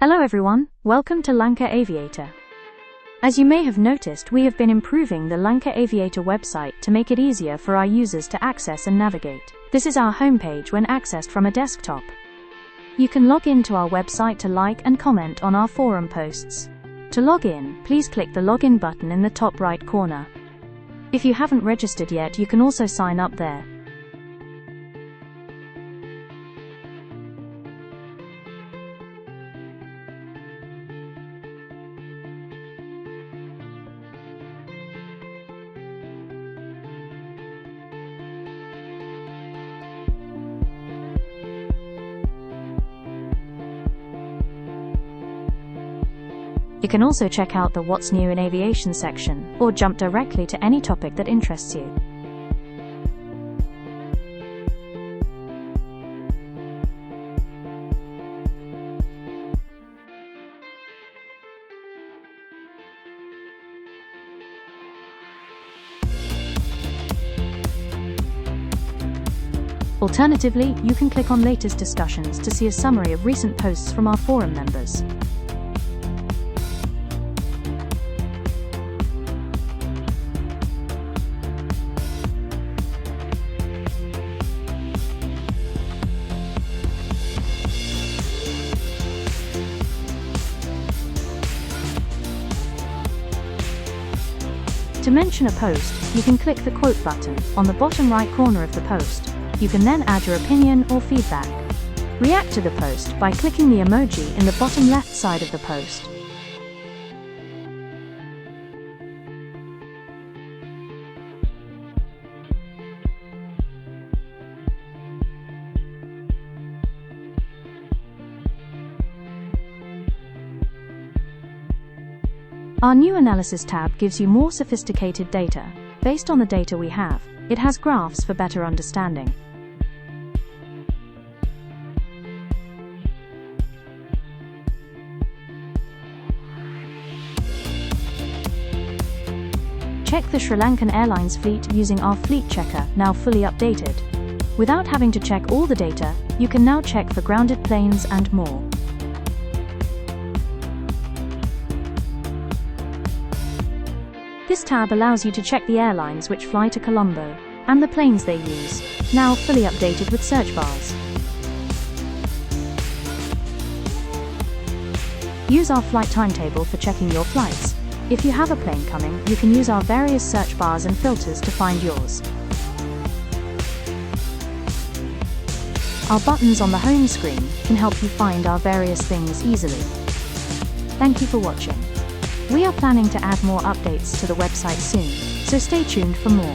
Hello everyone, welcome to Lanka Aviator. As you may have noticed, we have been improving the Lanka Aviator website to make it easier for our users to access and navigate. This is our homepage when accessed from a desktop. You can log in to our website to like and comment on our forum posts. To log in, please click the login button in the top right corner. If you haven't registered yet, you can also sign up there. You can also check out the What's New in Aviation section, or jump directly to any topic that interests you. Alternatively, you can click on Latest Discussions to see a summary of recent posts from our forum members. To mention a post, you can click the quote button on the bottom right corner of the post. You can then add your opinion or feedback. React to the post by clicking the emoji in the bottom left side of the post. Our new Analysis tab gives you more sophisticated data. Based on the data we have, it has graphs for better understanding. Check the Sri Lankan Airlines fleet using our fleet checker, now fully updated. Without having to check all the data, you can now check for grounded planes and more. This tab allows you to check the airlines which fly to Colombo, and the planes they use, now fully updated with search bars. Use our flight timetable for checking your flights. If you have a plane coming, you can use our various search bars and filters to find yours. Our buttons on the home screen can help you find our various things easily. Thank you for watching. We are planning to add more updates to the website soon, so stay tuned for more.